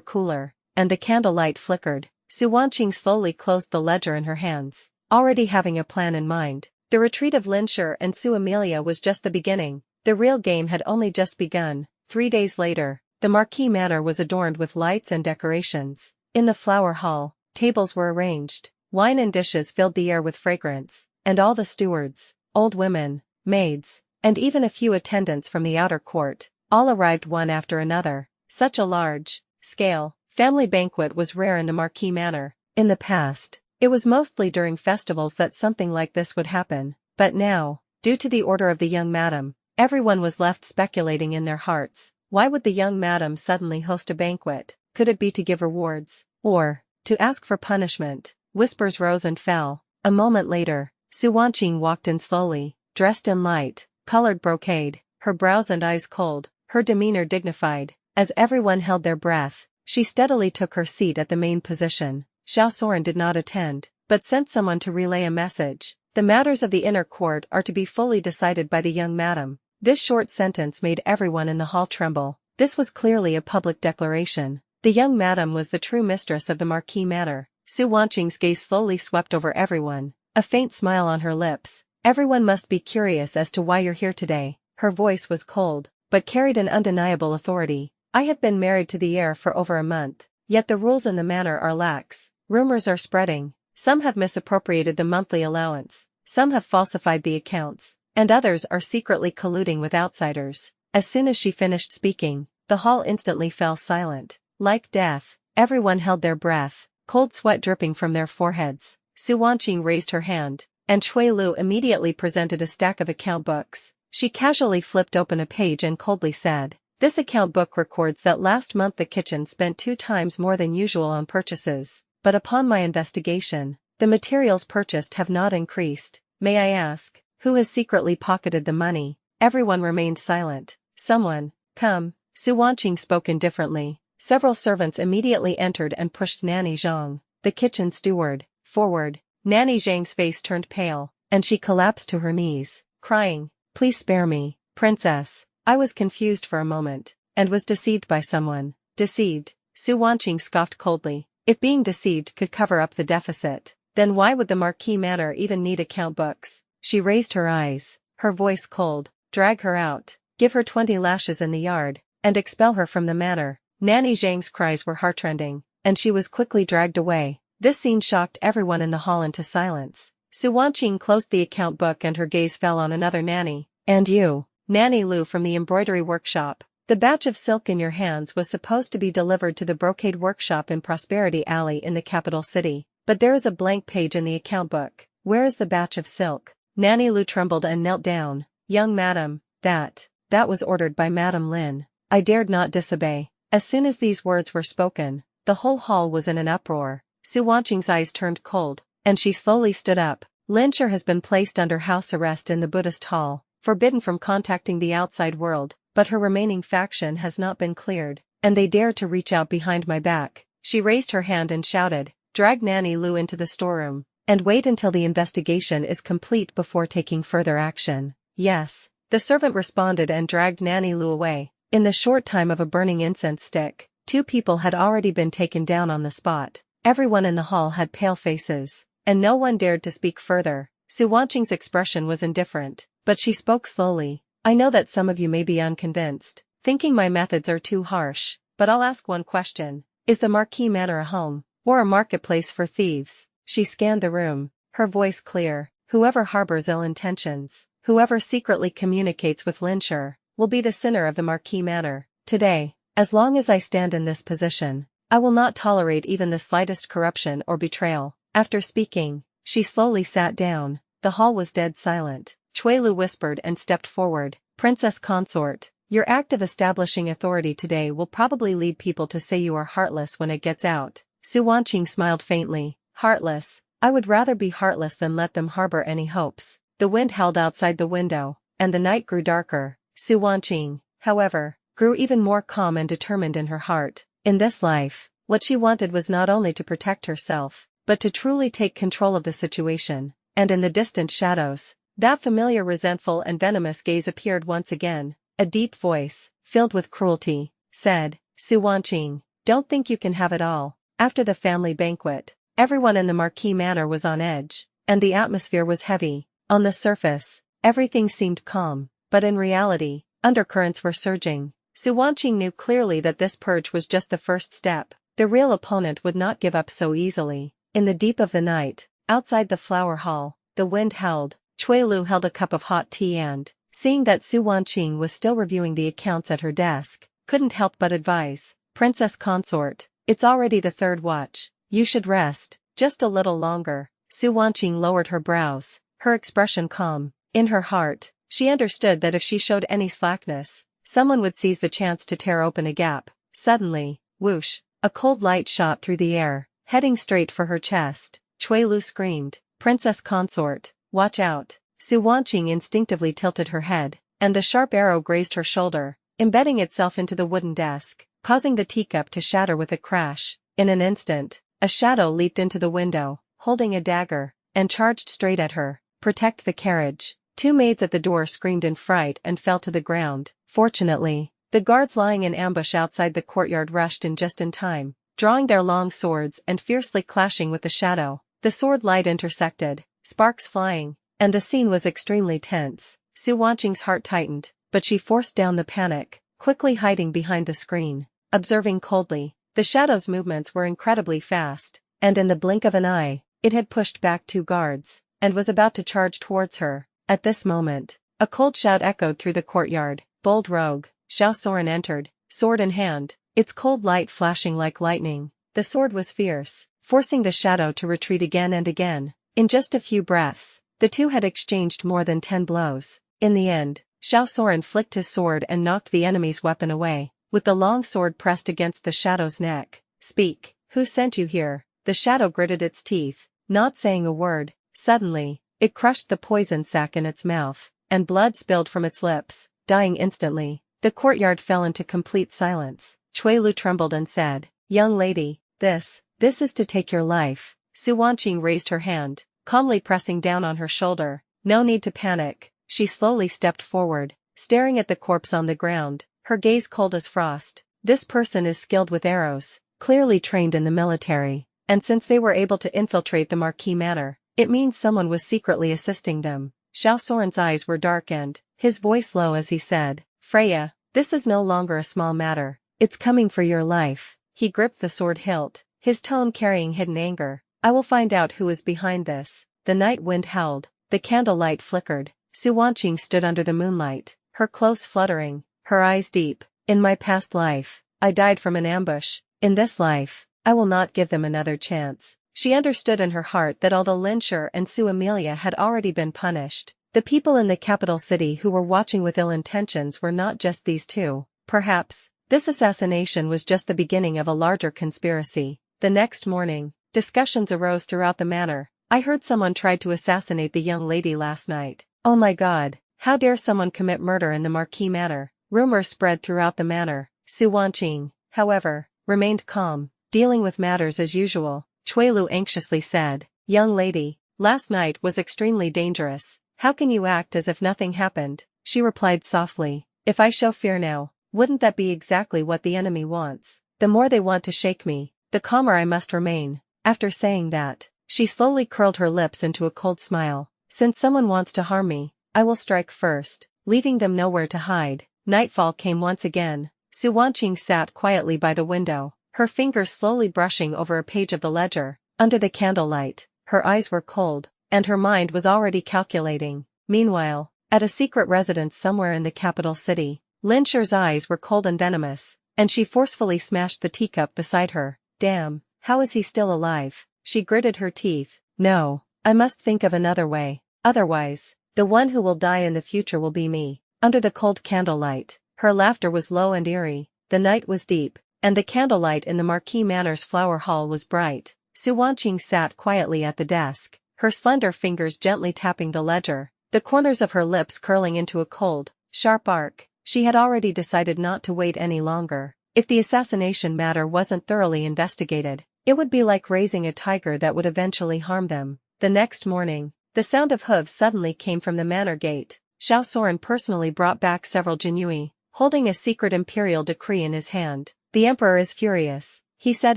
cooler, and the candlelight flickered. Xianxia slowly closed the ledger in her hands, already having a plan in mind. The retreat of Linsher and Su Amelia was just the beginning. The real game had only just begun. 3 days later, the Marquis Manor was adorned with lights and decorations. In the flower hall, tables were arranged, wine and dishes filled the air with fragrance, and all the stewards, old women, maids, and even a few attendants from the outer court, all arrived one after another. Such a large-scale family banquet was rare in the Marquis Manor. In the past, it was mostly during festivals that something like this would happen, but now, due to the order of the young madam, everyone was left speculating in their hearts. Why would the young madam suddenly host a banquet? Could it be to give rewards, or to ask for punishment? Whispers rose and fell. A moment later, Xianxia walked in slowly, dressed in light-colored brocade, her brows and eyes cold, her demeanor dignified. As everyone held their breath, she steadily took her seat at the main position. Xiao Soren did not attend, but sent someone to relay a message. The matters of the inner court are to be fully decided by the young madam. This short sentence made everyone in the hall tremble. This was clearly a public declaration. The young madam was the true mistress of the Marquis Manor. Xianxia's gaze slowly swept over everyone, a faint smile on her lips. "Everyone must be curious as to why you're here today." Her voice was cold, but carried an undeniable authority. "I have been married to the heir for over a month, yet the rules in the manor are lax. Rumors are spreading. Some have misappropriated the monthly allowance, some have falsified the accounts, and others are secretly colluding with outsiders." As soon as she finished speaking, the hall instantly fell silent. Like death, everyone held their breath, cold sweat dripping from their foreheads. Xianxia raised her hand, and Cui Lu immediately presented a stack of account books. She casually flipped open a page and coldly said, "This account book records that last month the kitchen spent 2 times more than usual on purchases, but upon my investigation, the materials purchased have not increased. May I ask, who has secretly pocketed the money?" Everyone remained silent. "Someone, come." Xianxia spoke indifferently. Several servants immediately entered and pushed Nanny Zhang, the kitchen steward, forward. Nanny Zhang's face turned pale, and she collapsed to her knees, crying, "Please spare me, princess. I was confused for a moment, and was deceived by someone." "Deceived?" Xianxia scoffed coldly. "If being deceived could cover up the deficit, then why would the Marquis Manor even need account books?" She raised her eyes, her voice cold. "Drag her out, give her 20 lashes in the yard, and expel her from the manor." Nanny Zhang's cries were heartrending, and she was quickly dragged away. This scene shocked everyone in the hall into silence. Xianxia closed the account book and her gaze fell on another nanny. "And you, Nanny Lu from the embroidery workshop. The batch of silk in your hands was supposed to be delivered to the brocade workshop in Prosperity Alley in the capital city, but there is a blank page in the account book. Where is the batch of silk?" Nanny Lu trembled and knelt down. "Young madam, that was ordered by Madam Lin. I dared not disobey." As soon as these words were spoken, the whole hall was in an uproar. Xianxia's eyes turned cold, and she slowly stood up. "Linsher has been placed under house arrest in the Buddhist hall, forbidden from contacting the outside world, but her remaining faction has not been cleared, and they dare to reach out behind my back." She raised her hand and shouted, "Drag Nanny Lu into the storeroom." and wait until the investigation is complete before taking further action. Yes, the servant responded and dragged Nanny Lu away. In the short time of a burning incense stick, 2 people had already been taken down on the spot. Everyone in the hall had pale faces, and no one dared to speak further. Su Wanqing's expression was indifferent, but she spoke slowly. I know that some of you may be unconvinced, thinking my methods are too harsh, but I'll ask one question. Is the Marquis Manor a home, or a marketplace for thieves? She scanned the room, her voice clear. Whoever harbors ill intentions, whoever secretly communicates with Linsher, will be the sinner of the Marquis Manor. Today, as long as I stand in this position, I will not tolerate even the slightest corruption or betrayal. After speaking, she slowly sat down. The hall was dead silent. Cui Lu whispered and stepped forward. Princess Consort, your act of establishing authority today will probably lead people to say you are heartless when it gets out. Su Wanqing smiled faintly. Heartless? I would rather be heartless than let them harbor any hopes. The wind howled outside the window, and the night grew darker. Su Wanqing, however, grew even more calm and determined in her heart. In this life, what she wanted was not only to protect herself, but to truly take control of the situation. And in the distant shadows, that familiar resentful and venomous gaze appeared once again. A deep voice, filled with cruelty, said, Su Wanqing, don't think you can have it all. After the family banquet, everyone in the Marquis Manor was on edge, and the atmosphere was heavy. On the surface, everything seemed calm, but in reality, undercurrents were surging. Su Wanqing knew clearly that this purge was just the first step. The real opponent would not give up so easily. In the deep of the night, outside the flower hall, the wind howled. Cui Lu held a cup of hot tea and, seeing that Su Wanqing was still reviewing the accounts at her desk, couldn't help but advise, Princess Consort, it's already the 3rd watch. You should rest, just a little longer. Su Wanqing lowered her brows, her expression calm. In her heart, she understood that if she showed any slackness, someone would seize the chance to tear open a gap. Suddenly, whoosh, a cold light shot through the air, heading straight for her chest. Cui Lu screamed, Princess Consort, watch out. Su Wanqing instinctively tilted her head, and the sharp arrow grazed her shoulder, embedding itself into the wooden desk, causing the teacup to shatter with a crash. In an instant, a shadow leaped into the window, holding a dagger, and charged straight at her. Protect the carriage. 2 maids at the door screamed in fright and fell to the ground. Fortunately, the guards lying in ambush outside the courtyard rushed in just in time, drawing their long swords and fiercely clashing with the shadow. The sword light intersected, sparks flying, and the scene was extremely tense. Su Wanqing's heart tightened, but she forced down the panic, quickly hiding behind the screen. Observing coldly, the shadow's movements were incredibly fast, and in the blink of an eye, it had pushed back 2 guards, and was about to charge towards her. At this moment, a cold shout echoed through the courtyard. Bold rogue, Xiao Soren entered, sword in hand, its cold light flashing like lightning. The sword was fierce, forcing the shadow to retreat again and again. In just a few breaths, the 2 had exchanged more than 10 blows. In the end, Xiao Soren flicked his sword and knocked the enemy's weapon away, with the long sword pressed against the shadow's neck. Speak, who sent you here? The shadow gritted its teeth, not saying a word. Suddenly, it crushed the poison sac in its mouth, and blood spilled from its lips, dying instantly. The courtyard fell into complete silence. Cui Lu trembled and said, Young lady, this is to take your life. Su Wanqing raised her hand, calmly pressing down on her shoulder. No need to panic. She slowly stepped forward, staring at the corpse on the ground, her gaze cold as frost. This person is skilled with arrows, clearly trained in the military, and since they were able to infiltrate the Marquis Manor, it means someone was secretly assisting them. Xiao Soren's eyes were darkened, his voice low as he said, Freya, this is no longer a small matter. It's coming for your life. He gripped the sword hilt, his tone carrying hidden anger. I will find out who is behind this. The night wind howled, the candlelight flickered. Su Wanqing stood under the moonlight, her clothes fluttering, her eyes deep. In my past life, I died from an ambush. In this life, I will not give them another chance. She understood in her heart that although Linsher and Su Emilia had already been punished, the people in the capital city who were watching with ill intentions were not just these 2. Perhaps, this assassination was just the beginning of a larger conspiracy. The next morning, discussions arose throughout the manor. I heard someone tried to assassinate the young lady last night. Oh my God, how dare someone commit murder in the Marquis Manor? Rumors spread throughout the manor. Su Wanqing, however, remained calm, dealing with matters as usual. Cui Lu anxiously said, Young lady, last night was extremely dangerous. How can you act as if nothing happened? She replied softly. If I show fear now, wouldn't that be exactly what the enemy wants? The more they want to shake me, the calmer I must remain. After saying that, she slowly curled her lips into a cold smile. Since someone wants to harm me, I will strike first, leaving them nowhere to hide. Nightfall came once again. Xianxia sat quietly by the window, her fingers slowly brushing over a page of the ledger. Under the candlelight, her eyes were cold, and her mind was already calculating. Meanwhile, at a secret residence somewhere in the capital city, Xianxia's eyes were cold and venomous, and she forcefully smashed the teacup beside her. Damn, how is he still alive? She gritted her teeth. No, I must think of another way. Otherwise, the one who will die in the future will be me. Under the cold candlelight, her laughter was low and eerie, the night was deep, and the candlelight in the Marquis Manor's flower hall was bright. Xianxia sat quietly at the desk, her slender fingers gently tapping the ledger, the corners of her lips curling into a cold, sharp arc. She had already decided not to wait any longer. If the assassination matter wasn't thoroughly investigated, it would be like raising a tiger that would eventually harm them. The next morning, the sound of hooves suddenly came from the manor gate. Xiaosoren personally brought back several genii, holding a secret imperial decree in his hand. The emperor is furious, he said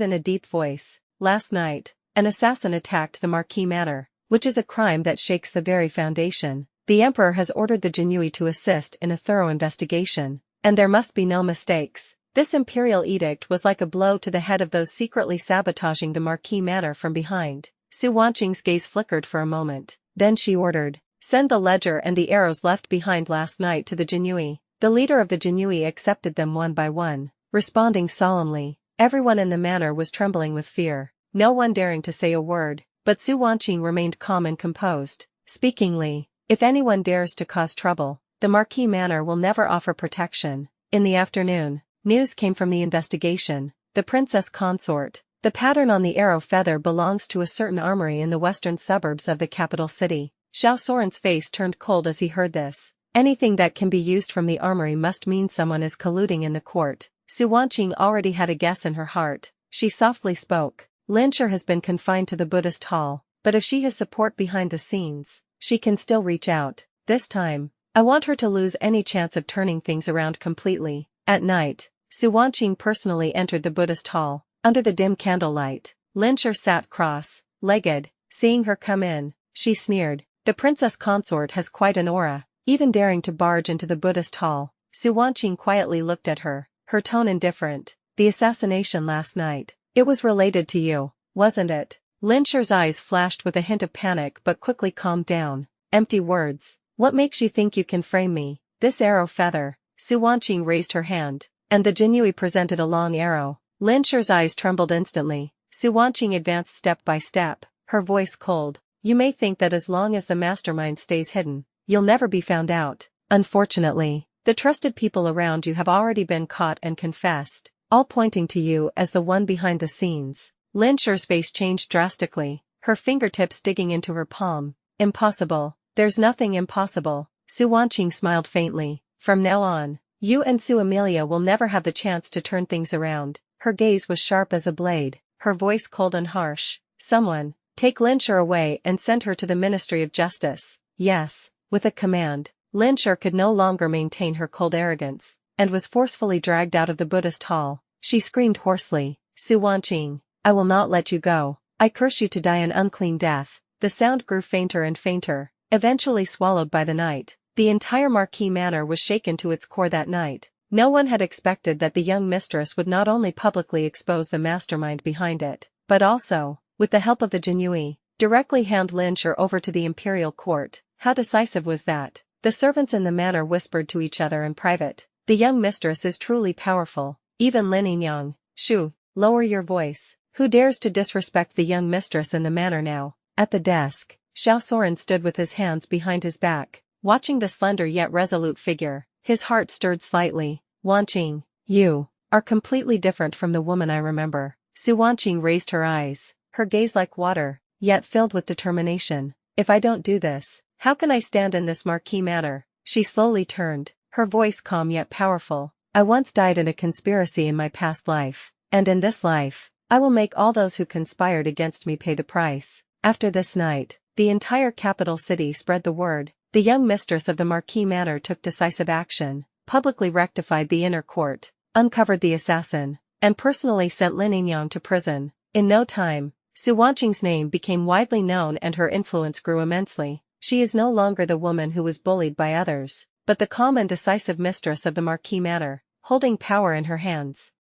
in a deep voice. Last night, an assassin attacked the Marquis Manor, which is a crime that shakes the very foundation. The emperor has ordered the genii to assist in a thorough investigation, and there must be no mistakes. This imperial edict was like a blow to the head of those secretly sabotaging the Marquis Manor from behind. Xianxia's gaze flickered for a moment, then she ordered, send the ledger and the arrows left behind last night to the genii. The leader of the genii accepted them one by one, responding solemnly. Everyone in the manor was trembling with fear, no one daring to say a word, but Xianxia remained calm and composed, speakingly. If anyone dares to cause trouble, the Marquis Manor will never offer protection. In the afternoon, news came from the investigation. The princess consort. The pattern on the arrow feather belongs to a certain armory in the western suburbs of the capital city. Xiaosoren's face turned cold as he heard this. Anything that can be used from the armory must mean someone is colluding in the court. Xianxia already had a guess in her heart. She softly spoke. Xianxia has been confined to the Buddhist hall, but if she has support behind the scenes, she can still reach out. This time, I want her to lose any chance of turning things around completely. At night, Xianxia personally entered the Buddhist hall. Under the dim candlelight, Xianxia sat cross-legged. Seeing her come in, she sneered. The princess consort has quite an aura, even daring to barge into the Buddhist hall. Xianxia quietly looked at her, her tone indifferent. The assassination last night, it was related to you, wasn't it? Xianxia's eyes flashed with a hint of panic but quickly calmed down. Empty words. What makes you think you can frame me? This arrow feather. Xianxia raised her hand, and the genii presented a long arrow. Xianxia's eyes trembled instantly. Xianxia advanced step by step, her voice cold. You may think that as long as the mastermind stays hidden, you'll never be found out. Unfortunately, the trusted people around you have already been caught and confessed, all pointing to you as the one behind the scenes. Xianxia's face changed drastically, her fingertips digging into her palm. Impossible. There's nothing impossible. Xianxia smiled faintly. From now on, you and Su Emilia will never have the chance to turn things around. Her gaze was sharp as a blade, her voice cold and harsh. Someone, take Xianxia away and send her to the Ministry of Justice. Yes, with a command. Xianxia could no longer maintain her cold arrogance, and was forcefully dragged out of the Buddhist hall. She screamed hoarsely, Xianxia, I will not let you go. I curse you to die an unclean death. The sound grew fainter and fainter, eventually swallowed by the night. The entire Marquis Manor was shaken to its core that night. No one had expected that the young mistress would not only publicly expose the mastermind behind it, but also, with the help of the genii, directly hand Xianxia over to the imperial court. How decisive was that? The servants in the manor whispered to each other in private. The young mistress is truly powerful. Even Lin Yang. Shu, lower your voice. Who dares to disrespect the young mistress in the manor now? At the desk, Xiaosoren stood with his hands behind his back, watching the slender yet resolute figure. His heart stirred slightly. Xianxia, you are completely different from the woman I remember. Xianxia raised her eyes, her gaze like water, yet filled with determination. If I don't do this, how can I stand in this Marquis Manor? She slowly turned, her voice calm yet powerful. I once died in a conspiracy in my past life, and in this life, I will make all those who conspired against me pay the price. After this night, the entire capital city spread the word. The young mistress of the marquis manor took decisive action, publicly rectified the inner court, uncovered the assassin, and personally sent Lin Yingyang to prison. In no time, Su Wanqing's name became widely known and her influence grew immensely. She is no longer the woman who was bullied by others, but the calm and decisive mistress of the marquis manor, holding power in her hands.